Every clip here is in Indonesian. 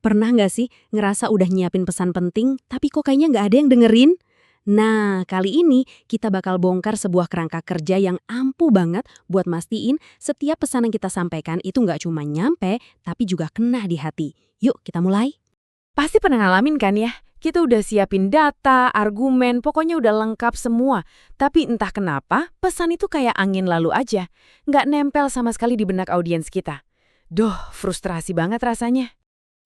Pernah nggak sih ngerasa udah nyiapin pesan penting, tapi kok kayaknya nggak ada yang dengerin? Nah, kali ini kita bakal bongkar sebuah kerangka kerja yang ampuh banget buat mastiin setiap pesan yang kita sampaikan itu nggak cuma nyampe, tapi juga kena di hati. Yuk, kita mulai. Pasti pernah ngalamin kan ya? Kita udah siapin data, argumen, pokoknya udah lengkap semua. Tapi entah kenapa, pesan itu kayak angin lalu aja. Nggak nempel sama sekali di benak audiens kita. Duh, frustrasi banget rasanya.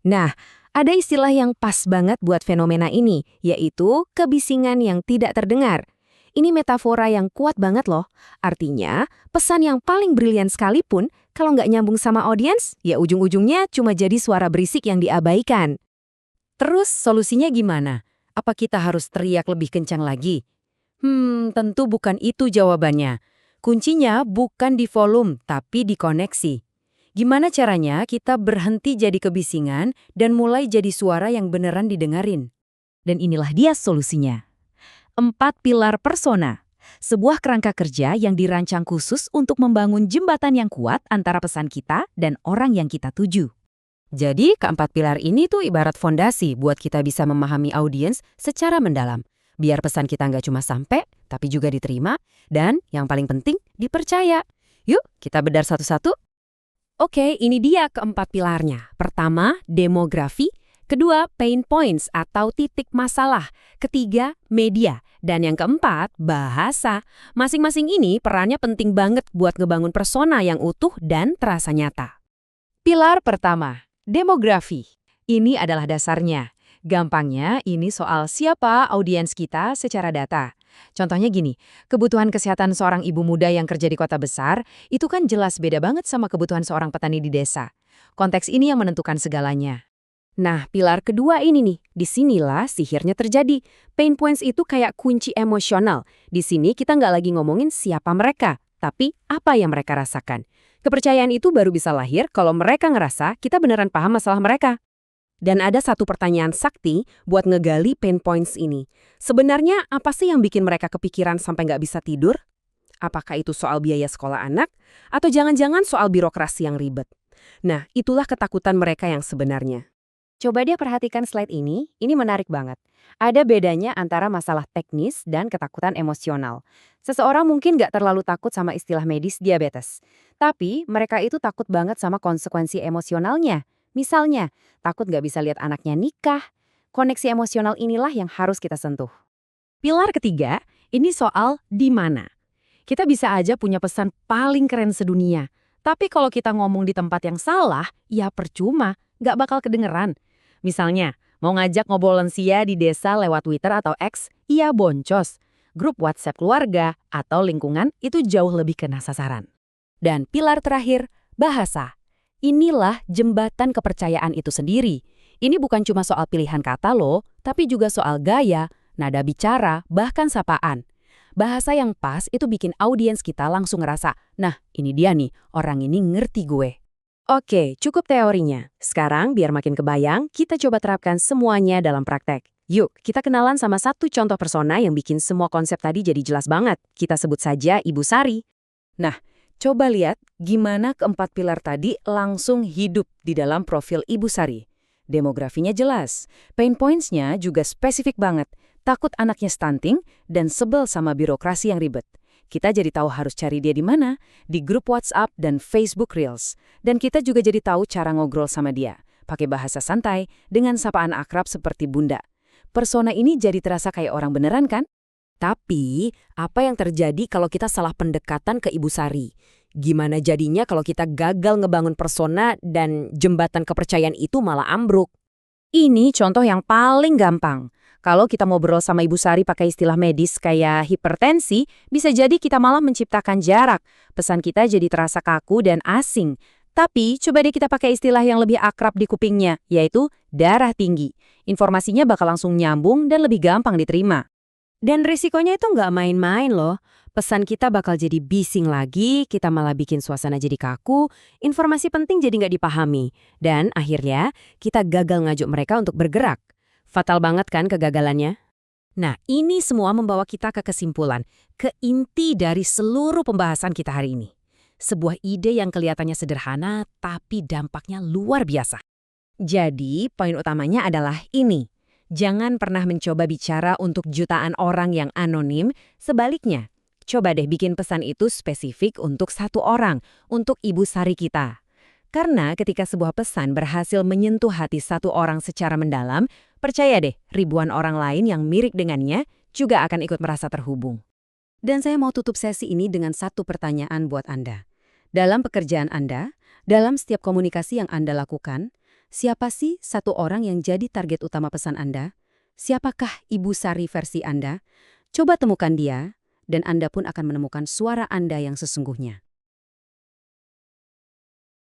Nah, ada istilah yang pas banget buat fenomena ini, yaitu kebisingan yang tidak terdengar. Ini metafora yang kuat banget loh. Artinya, pesan yang paling brilian sekalipun, kalau nggak nyambung sama audiens, ya ujung-ujungnya cuma jadi suara berisik yang diabaikan. Terus solusinya gimana? Apa kita harus teriak lebih kencang lagi? Tentu bukan itu jawabannya. Kuncinya bukan di volume, tapi di koneksi. Gimana caranya kita berhenti jadi kebisingan dan mulai jadi suara yang beneran didengarin? Dan inilah dia solusinya. 4 pilar persona. Sebuah kerangka kerja yang dirancang khusus untuk membangun jembatan yang kuat antara pesan kita dan orang yang kita tuju. Jadi, keempat pilar ini tuh ibarat fondasi buat kita bisa memahami audiens secara mendalam. Biar pesan kita nggak cuma sampai, tapi juga diterima, dan yang paling penting, dipercaya. Yuk, kita bedar satu-satu. Oke, ini dia keempat pilarnya. Pertama, demografi. Kedua, pain points atau titik masalah. Ketiga, media. Dan yang keempat, bahasa. Masing-masing ini perannya penting banget buat ngebangun persona yang utuh dan terasa nyata. Pilar pertama, demografi. Ini adalah dasarnya. Gampangnya, ini soal siapa audiens kita secara data. Contohnya gini, kebutuhan kesehatan seorang ibu muda yang kerja di kota besar, itu kan jelas beda banget sama kebutuhan seorang petani di desa. Konteks ini yang menentukan segalanya. Nah, pilar kedua ini nih, disinilah sihirnya terjadi. Pain points itu kayak kunci emosional. Di sini kita nggak lagi ngomongin siapa mereka, tapi apa yang mereka rasakan. Kepercayaan itu baru bisa lahir kalau mereka ngerasa kita beneran paham masalah mereka. Dan ada satu pertanyaan sakti buat ngegali pain points ini. Sebenarnya apa sih yang bikin mereka kepikiran sampai nggak bisa tidur? Apakah itu soal biaya sekolah anak? Atau jangan-jangan soal birokrasi yang ribet? Nah, itulah ketakutan mereka yang sebenarnya. Coba dia perhatikan slide ini menarik banget. Ada bedanya antara masalah teknis dan ketakutan emosional. Seseorang mungkin nggak terlalu takut sama istilah medis diabetes. Tapi mereka itu takut banget sama konsekuensi emosionalnya. Misalnya, takut nggak bisa lihat anaknya nikah. Koneksi emosional inilah yang harus kita sentuh. Pilar ketiga, ini soal di mana. Kita bisa aja punya pesan paling keren sedunia. Tapi kalau kita ngomong di tempat yang salah, ya percuma, nggak bakal kedengeran. Misalnya, mau ngajak ngobrol lansia di desa lewat Twitter atau X, iya boncos. Grup WhatsApp keluarga atau lingkungan itu jauh lebih kena sasaran. Dan pilar terakhir, bahasa. Inilah jembatan kepercayaan itu sendiri. Ini bukan cuma soal pilihan kata loh, tapi juga soal gaya, nada bicara, bahkan sapaan. Bahasa yang pas itu bikin audiens kita langsung ngerasa, nah ini dia nih, orang ini ngerti gue. Oke, cukup teorinya. Sekarang biar makin kebayang, kita coba terapkan semuanya dalam praktek. Yuk, kita kenalan sama satu contoh persona yang bikin semua konsep tadi jadi jelas banget. Kita sebut saja Ibu Sari. Nah, coba lihat gimana keempat pilar tadi langsung hidup di dalam profil Ibu Sari. Demografinya jelas, pain points-nya juga spesifik banget. Takut anaknya stunting dan sebel sama birokrasi yang ribet. Kita jadi tahu harus cari dia di mana, di grup WhatsApp dan Facebook Reels. Dan kita juga jadi tahu cara ngobrol sama dia, pakai bahasa santai dengan sapaan akrab seperti bunda. Persona ini jadi terasa kayak orang beneran kan? Tapi, apa yang terjadi kalau kita salah pendekatan ke Ibu Sari? Gimana jadinya kalau kita gagal ngebangun persona dan jembatan kepercayaan itu malah ambruk? Ini contoh yang paling gampang. Kalau kita ngobrol sama Ibu Sari pakai istilah medis kayak hipertensi, bisa jadi kita malah menciptakan jarak. Pesan kita jadi terasa kaku dan asing. Tapi, coba deh kita pakai istilah yang lebih akrab di kupingnya, yaitu darah tinggi. Informasinya bakal langsung nyambung dan lebih gampang diterima. Dan risikonya itu nggak main-main loh. Pesan kita bakal jadi bising lagi, kita malah bikin suasana jadi kaku, informasi penting jadi nggak dipahami. Dan akhirnya, kita gagal ngajuk mereka untuk bergerak. Fatal banget kan kegagalannya? Nah, ini semua membawa kita ke kesimpulan, ke inti dari seluruh pembahasan kita hari ini. Sebuah ide yang kelihatannya sederhana, tapi dampaknya luar biasa. Jadi, poin utamanya adalah ini. Jangan pernah mencoba bicara untuk jutaan orang yang anonim, sebaliknya. Coba deh bikin pesan itu spesifik untuk satu orang, untuk ibu sari kita. Karena ketika sebuah pesan berhasil menyentuh hati satu orang secara mendalam, percaya deh, ribuan orang lain yang mirip dengannya juga akan ikut merasa terhubung. Dan saya mau tutup sesi ini dengan satu pertanyaan buat Anda. Dalam pekerjaan Anda, dalam setiap komunikasi yang Anda lakukan, siapa sih satu orang yang jadi target utama pesan Anda? Siapakah Ibu Sari versi Anda? Coba temukan dia, dan Anda pun akan menemukan suara Anda yang sesungguhnya.